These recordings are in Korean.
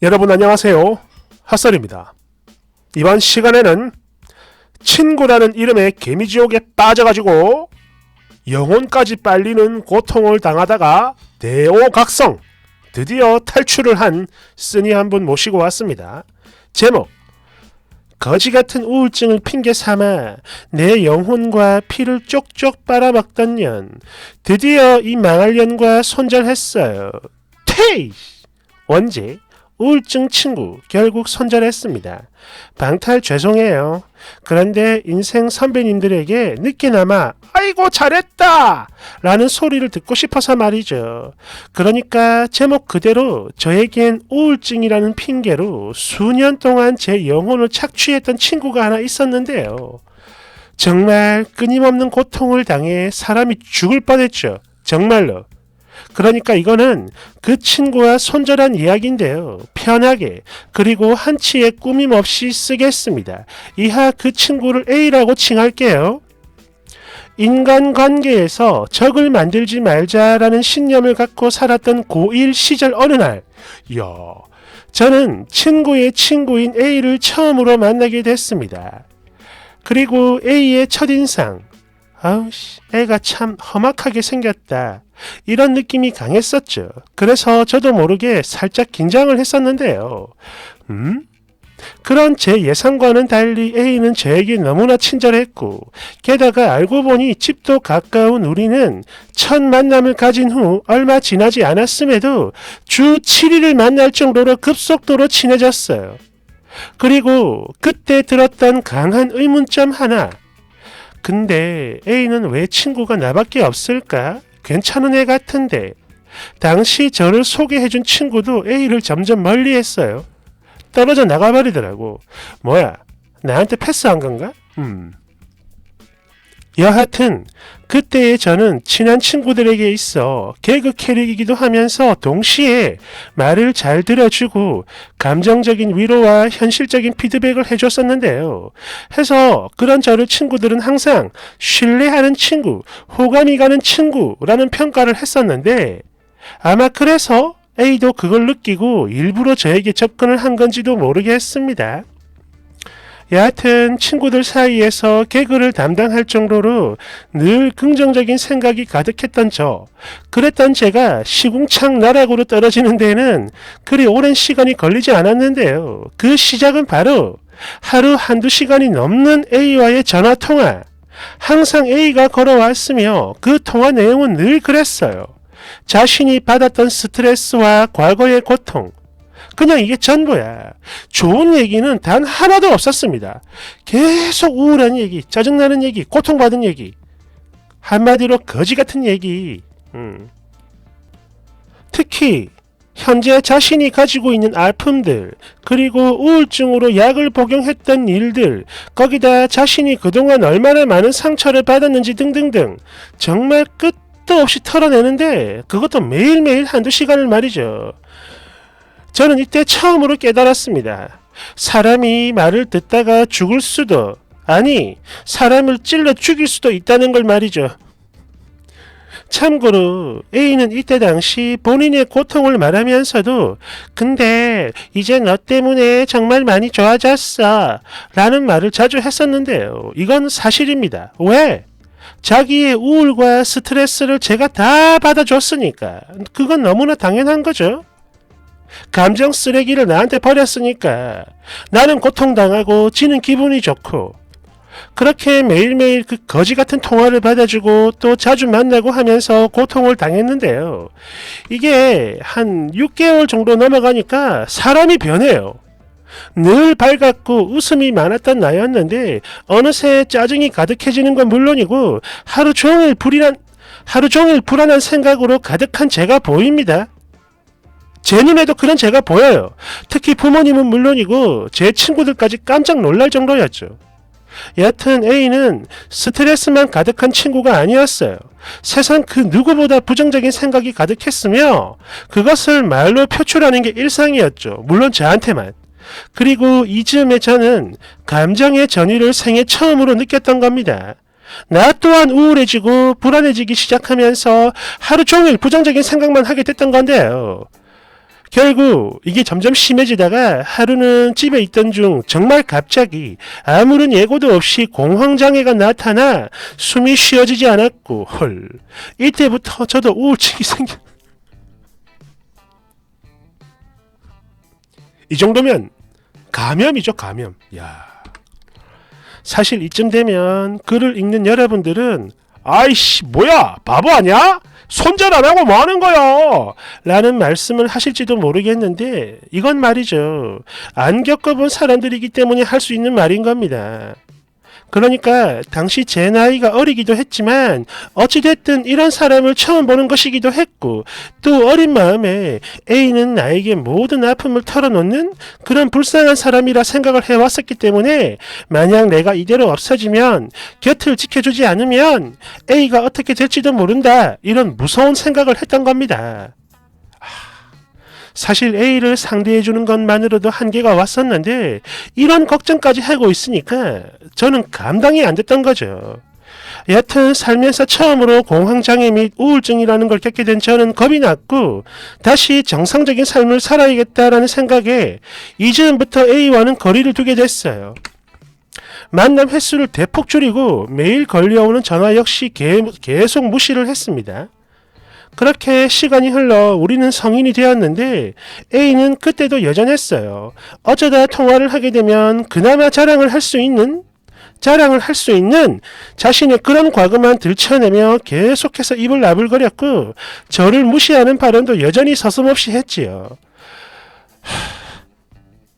여러분 안녕하세요. 핫설입니다. 이번 시간에는 친구라는 이름의 개미지옥에 빠져가지고 영혼까지 빨리는 고통을 당하다가 대오각성 드디어 탈출을 한 쓰니 한 분 모시고 왔습니다. 제목 거지같은 우울증을 핑계 삼아 내 영혼과 피를 쪽쪽 빨아먹던 년 드디어 이 망할 년과 손절했어요. 테이! 원제 우울증 친구 결국 손절했습니다. 방탈 죄송해요. 그런데 인생 선배님들에게 늦게나마 아이고 잘했다 라는 소리를 듣고 싶어서 말이죠. 그러니까 제목 그대로 저에겐 우울증이라는 핑계로 수년 동안 제 영혼을 착취했던 친구가 하나 있었는데요. 정말 끊임없는 고통을 당해 사람이 죽을 뻔했죠. 정말로. 그러니까 이거는 그 친구와 손절한 이야기인데요. 편하게 그리고 한치의 꾸밈 없이 쓰겠습니다. 이하 그 친구를 A라고 칭할게요. 인간관계에서 적을 만들지 말자라는 신념을 갖고 살았던 고1 시절 어느 날 저는 친구의 친구인 A를 처음으로 만나게 됐습니다. 그리고 A의 첫인상 아우씨 애가 참 험악하게 생겼다. 이런 느낌이 강했었죠. 그래서 저도 모르게 살짝 긴장을 했었는데요. 그런 제 예상과는 달리 A는 저에게 너무나 친절했고 게다가 알고 보니 집도 가까운 우리는 첫 만남을 가진 후 얼마 지나지 않았음에도 주 7일을 만날 정도로 급속도로 친해졌어요. 그리고 그때 들었던 강한 의문점 하나. 근데 A는 왜 친구가 나밖에 없을까? 괜찮은 애 같은데. 당시 저를 소개해준 친구도 A를 점점 멀리했어요. 떨어져 나가버리더라고. 뭐야? 나한테 패스한 건가? 여하튼 그때의 저는 친한 친구들에게 있어 개그 캐릭이기도 하면서 동시에 말을 잘 들어주고 감정적인 위로와 현실적인 피드백을 해줬었는데요. 해서 그런 저를 친구들은 항상 신뢰하는 친구, 호감이 가는 친구라는 평가를 했었는데 아마 그래서 A도 그걸 느끼고 일부러 저에게 접근을 한 건지도 모르겠습니다. 여하튼 친구들 사이에서 개그를 담당할 정도로 늘 긍정적인 생각이 가득했던 그랬던 제가 시궁창 나락으로 떨어지는 데는 그리 오랜 시간이 걸리지 않았는데요. 그 시작은 바로 하루 한두 시간이 넘는 A와의 전화통화. 항상 A가 걸어왔으며 그 통화 내용은 늘 그랬어요. 자신이 받았던 스트레스와 과거의 고통, 그냥 이게 전부야. 좋은 얘기는 단 하나도 없었습니다. 계속 우울한 얘기, 짜증나는 얘기, 고통받은 얘기. 한마디로 거지 같은 얘기. 특히 현재 자신이 가지고 있는 아픔들, 그리고 우울증으로 약을 복용했던 일들, 거기다 자신이 그동안 얼마나 많은 상처를 받았는지 등등등 정말 끝도 없이 털어내는데 그것도 매일매일 한두 시간을 말이죠. 저는 이때 처음으로 깨달았습니다. 사람이 말을 듣다가 죽을 수도, 아니 사람을 찔러 죽일 수도 있다는 걸 말이죠. 참고로 A는 이때 당시 본인의 고통을 말하면서도 근데 이제 너 때문에 정말 많이 좋아졌어 라는 말을 자주 했었는데요. 이건 사실입니다. 왜? 자기의 우울과 스트레스를 제가 다 받아줬으니까. 그건 너무나 당연한 거죠. 감정 쓰레기를 나한테 버렸으니까 나는 고통당하고 지는 기분이 좋고 그렇게 매일매일 그 거지 같은 통화를 받아주고 또 자주 만나고 하면서 고통을 당했는데요. 이게 한 6개월 정도 넘어가니까 사람이 변해요. 늘 밝았고 웃음이 많았던 나였는데 어느새 짜증이 가득해지는 건 물론이고 하루 종일 불안한 생각으로 가득한 제가 보입니다. 제 눈에도 그런 제가 보여요. 특히 부모님은 물론이고 제 친구들까지 깜짝 놀랄 정도였죠. 여하튼 A는 스트레스만 가득한 친구가 아니었어요. 세상 그 누구보다 부정적인 생각이 가득했으며 그것을 말로 표출하는 게 일상이었죠. 물론 저한테만. 그리고 이즈음에 저는 감정의 전율을 생애 처음으로 느꼈던 겁니다. 나 또한 우울해지고 불안해지기 시작하면서 하루 종일 부정적인 생각만 하게 됐던 건데요. 결국 이게 점점 심해지다가 하루는 집에 있던 중 정말 갑자기 아무런 예고도 없이 공황장애가 나타나 숨이 쉬어지지 않았고 헐 이때부터 저도 우울증이 생겨. 이 정도면 감염이죠, 감염. 야. 사실 이쯤 되면 글을 읽는 여러분들은 아이씨 뭐야 바보 아니야? 손절 안 하고 뭐 하는 거야? 라는 말씀을 하실지도 모르겠는데 이건 말이죠. 안 겪어본 사람들이기 때문에 할 수 있는 말인 겁니다. 그러니까 당시 제 나이가 어리기도 했지만 어찌됐든 이런 사람을 처음 보는 것이기도 했고 또 어린 마음에 A는 나에게 모든 아픔을 털어놓는 그런 불쌍한 사람이라 생각을 해왔었기 때문에 만약 내가 이대로 없어지면 곁을 지켜주지 않으면 A가 어떻게 될지도 모른다 이런 무서운 생각을 했던 겁니다. 사실 A를 상대해주는 것만으로도 한계가 왔었는데 이런 걱정까지 하고 있으니까 저는 감당이 안 됐던 거죠. 여튼 살면서 처음으로 공황장애 및 우울증이라는 걸 겪게 된 저는 겁이 났고 다시 정상적인 삶을 살아야겠다라는 생각에 이즈음부터 A와는 거리를 두게 됐어요. 만남 횟수를 대폭 줄이고 매일 걸려오는 전화 역시 계속 무시를 했습니다. 그렇게 시간이 흘러 우리는 성인이 되었는데 A는 그때도 여전했어요. 어쩌다 통화를 하게 되면 그나마 자랑을 할 수 있는 자신의 그런 과거만 들춰내며 계속해서 입을 나불거렸고 저를 무시하는 발언도 여전히 서슴없이 했지요.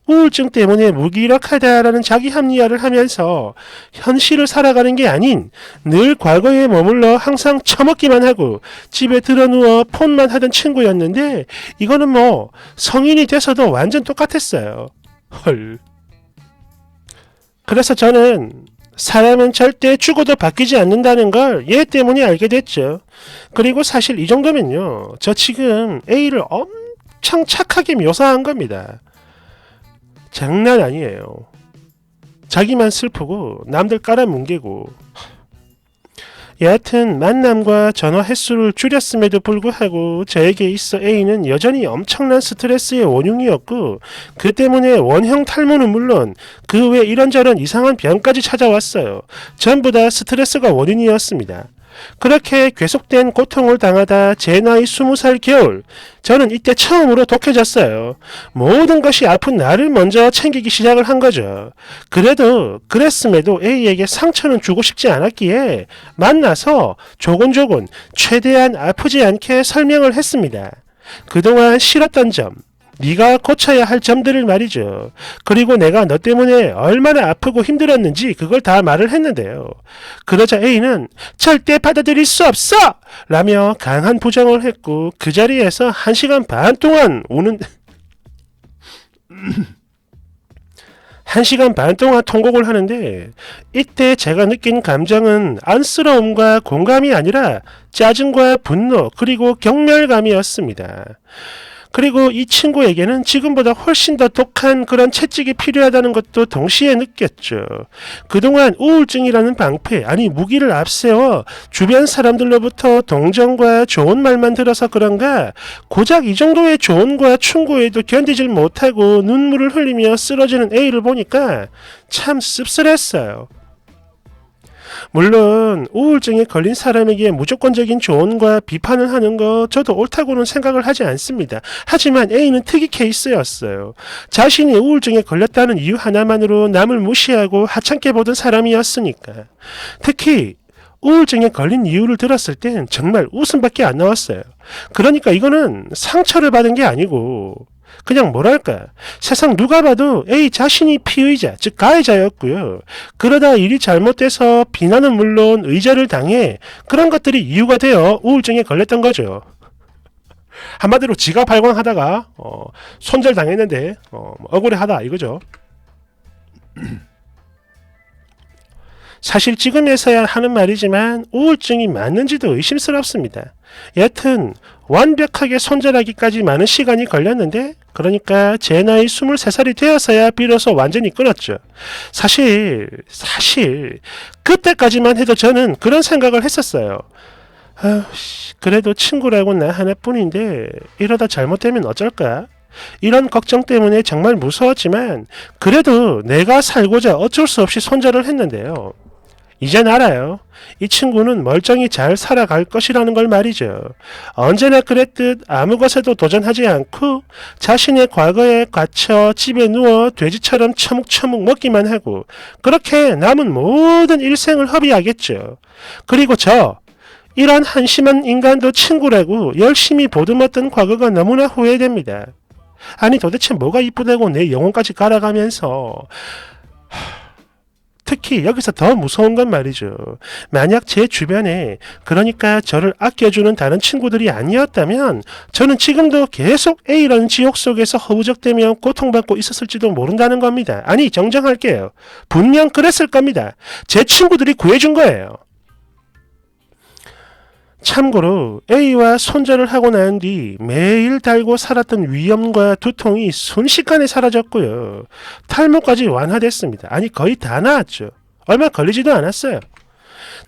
우울증 때문에 무기력하다라는 자기 합리화를 하면서 현실을 살아가는 게 아닌 늘 과거에 머물러 항상 처먹기만 하고 집에 들어누워 폰만 하던 친구였는데 이거는 뭐 성인이 돼서도 완전 똑같았어요. 헐. 그래서 저는 사람은 절대 죽어도 바뀌지 않는다는 걸 얘 때문에 알게 됐죠. 그리고 사실 이 정도면요. 저 지금 A를 엄청 착하게 묘사한 겁니다. 장난 아니에요. 자기만 슬프고 남들 깔아뭉개고. 여하튼 만남과 전화 횟수를 줄였음에도 불구하고 저에게 있어 A는 여전히 엄청난 스트레스의 원흉이었고 그 때문에 원형 탈모는 물론 그 외 이런저런 이상한 병까지 찾아왔어요. 전부 다 스트레스가 원인이었습니다. 그렇게 계속된 고통을 당하다 제 나이 20살 겨울 저는 이때 처음으로 독해졌어요. 모든 것이 아픈 나를 먼저 챙기기 시작을 한 거죠. 그랬음에도 A에게 상처는 주고 싶지 않았기에 만나서 조곤조곤 최대한 아프지 않게 설명을 했습니다. 그동안 싫었던 점 네가 고쳐야 할 점들을 말이죠. 그리고 내가 너 때문에 얼마나 아프고 힘들었는지 그걸 다 말을 했는데요. 그러자 A는 절대 받아들일 수 없어! 라며 강한 부정을 했고 그 자리에서 1시간 반 동안 우는 1시간 반 동안 통곡을 하는데 이때 제가 느낀 감정은 안쓰러움과 공감이 아니라 짜증과 분노 그리고 경멸감이었습니다. 그리고 이 친구에게는 지금보다 훨씬 더 독한 그런 채찍이 필요하다는 것도 동시에 느꼈죠. 그동안 우울증이라는 방패, 아니 무기를 앞세워 주변 사람들로부터 동정과 좋은 말만 들어서 그런가 고작 이 정도의 조언과 충고에도 견디질 못하고 눈물을 흘리며 쓰러지는 A를 보니까 참 씁쓸했어요. 물론 우울증에 걸린 사람에게 무조건적인 조언과 비판을 하는 거 저도 옳다고는 생각을 하지 않습니다. 하지만 A는 특이 케이스였어요. 자신이 우울증에 걸렸다는 이유 하나만으로 남을 무시하고 하찮게 보던 사람이었으니까. 특히 우울증에 걸린 이유를 들었을 땐 정말 웃음밖에 안 나왔어요. 그러니까 이거는 상처를 받은 게 아니고 그냥 뭐랄까 세상 누가 봐도 A 자신이 피의자 즉 가해자였고요. 그러다 일이 잘못돼서 비난은 물론 의절을 당해 그런 것들이 이유가 되어 우울증에 걸렸던 거죠. 한마디로 지가 발광하다가 손절당했는데 억울해하다 이거죠. 사실 지금에서야 하는 말이지만 우울증이 맞는지도 의심스럽습니다. 여튼 완벽하게 손절하기까지 많은 시간이 걸렸는데 그러니까 제 나이 23살이 되어서야 비로소 완전히 끊었죠. 사실 그때까지만 해도 저는 그런 생각을 했었어요. 그래도 친구라고 나 하나뿐인데 이러다 잘못되면 어쩔까? 이런 걱정 때문에 정말 무서웠지만 그래도 내가 살고자 어쩔 수 없이 손절을 했는데요. 이젠 알아요. 이 친구는 멀쩡히 잘 살아갈 것이라는 걸 말이죠. 언제나 그랬듯 아무 것에도 도전하지 않고 자신의 과거에 갇혀 집에 누워 돼지처럼 처묵처묵 먹기만 하고 그렇게 남은 모든 일생을 허비하겠죠. 그리고 이런 한심한 인간도 친구라고 열심히 보듬었던 과거가 너무나 후회됩니다. 아니 도대체 뭐가 이쁘다고 내 영혼까지 갈아가면서 특히 여기서 더 무서운 건 말이죠. 만약 제 주변에 그러니까 저를 아껴주는 다른 친구들이 아니었다면 저는 지금도 계속 A라는 지옥 속에서 허우적대며 고통받고 있었을지도 모른다는 겁니다. 아니 정정할게요. 분명 그랬을 겁니다. 제 친구들이 구해준 거예요. 참고로 A와 손절을 하고 난 뒤 매일 달고 살았던 위염과 두통이 순식간에 사라졌고요. 탈모까지 완화됐습니다. 아니 거의 다 나았죠. 얼마 걸리지도 않았어요.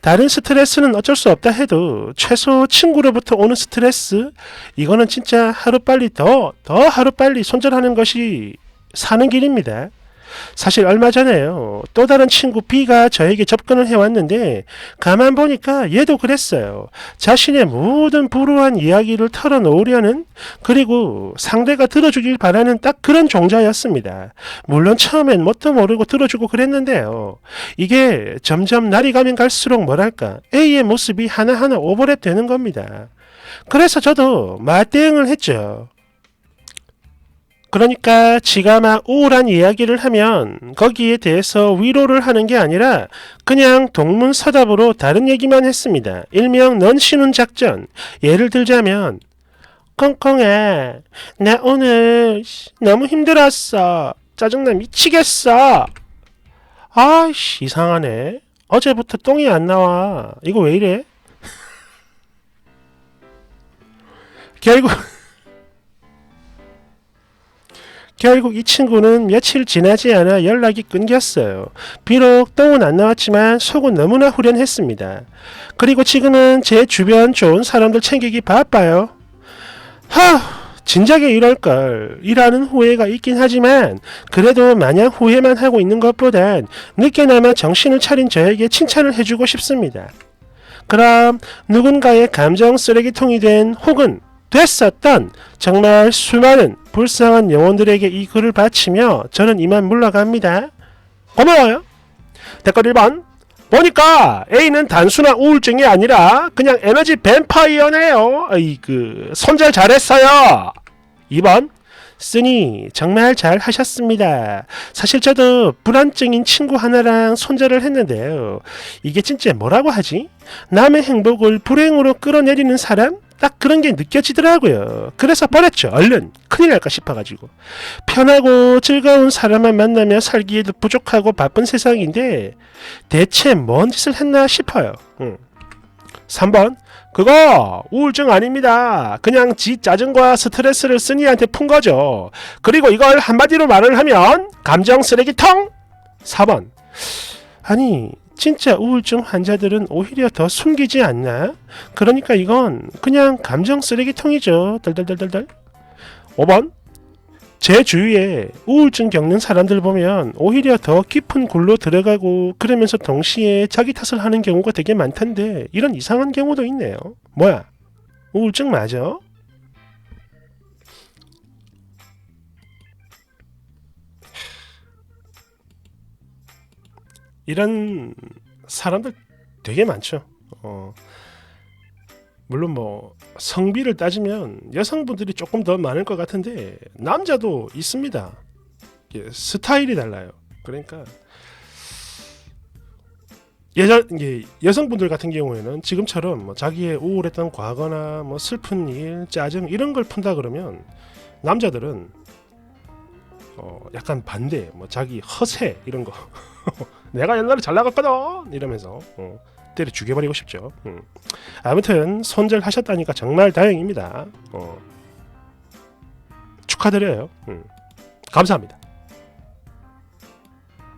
다른 스트레스는 어쩔 수 없다 해도 최소 친구로부터 오는 스트레스 이거는 진짜 하루빨리 더 하루빨리 손절하는 것이 사는 길입니다. 사실 얼마 전에요. 또 다른 친구 B가 저에게 접근을 해왔는데 가만 보니까 얘도 그랬어요. 자신의 모든 불우한 이야기를 털어놓으려는 그리고 상대가 들어주길 바라는 딱 그런 종자였습니다. 물론 처음엔 뭣도 모르고 들어주고 그랬는데요. 이게 점점 날이 가면 갈수록 뭐랄까 A의 모습이 하나하나 오버랩 되는 겁니다. 그래서 저도 맞대응을 했죠. 그러니까 지가 막 우울한 이야기를 하면 거기에 대해서 위로를 하는 게 아니라 그냥 동문서답으로 다른 얘기만 했습니다. 일명 넌 쉬는 작전. 예를 들자면 콩콩아 나 오늘 너무 힘들었어. 짜증나 미치겠어. 아이씨 이상하네. 어제부터 똥이 안 나와. 이거 왜 이래? 결국 이 친구는 며칠 지나지 않아 연락이 끊겼어요. 비록 똥은 안 나왔지만 속은 너무나 후련했습니다. 그리고 지금은 제 주변 좋은 사람들 챙기기 바빠요. 진작에 이럴걸 이라는 후회가 있긴 하지만 그래도 마냥 후회만 하고 있는 것보단 늦게나마 정신을 차린 저에게 칭찬을 해주고 싶습니다. 그럼 누군가의 감정 쓰레기통이 된 혹은 됐었던 정말 수많은 불쌍한 영혼들에게 이 글을 바치며 저는 이만 물러갑니다. 고마워요. 댓글 1번 보니까 A는 단순한 우울증이 아니라 그냥 에너지 뱀파이어네요. 손절 잘했어요. 2번 쓰니 정말 잘 하셨습니다. 사실 저도 불안증인 친구 하나랑 손절을 했는데요. 이게 진짜 뭐라고 하지? 남의 행복을 불행으로 끌어내리는 사람? 딱 그런 게 느껴지더라고요. 그래서 버렸죠. 얼른 큰일 날까 싶어가지고. 편하고 즐거운 사람만 만나며 살기에도 부족하고 바쁜 세상인데 대체 뭔 짓을 했나 싶어요. 3번 그거 우울증 아닙니다. 그냥 지 짜증과 스트레스를 쓰니한테 푼 거죠. 그리고 이걸 한마디로 말을 하면 감정 쓰레기통. 4번 아니 진짜 우울증 환자들은 오히려 더 숨기지 않나? 그러니까 이건 그냥 감정 쓰레기통이죠. 덜덜덜덜덜. 5번 제 주위에 우울증 겪는 사람들 보면 오히려 더 깊은 굴로 들어가고 그러면서 동시에 자기 탓을 하는 경우가 되게 많던데 이런 이상한 경우도 있네요. 뭐야? 우울증 맞아? 이런 사람들 되게 많죠. 물론 뭐 성비를 따지면 여성분들이 조금 더 많을 것 같은데 남자도 있습니다. 스타일이 달라요. 그러니까 여성분들 같은 경우에는 지금처럼 뭐 자기의 우울했던 과거나 뭐 슬픈 일, 짜증 이런 걸 푼다 그러면 남자들은 약간 반대, 뭐 자기 허세 이런 거 내가 옛날에 잘 나갔거든 이러면서 때려 죽여버리고 싶죠. 아무튼 손절하셨다니까 정말 다행입니다. 축하드려요. 감사합니다.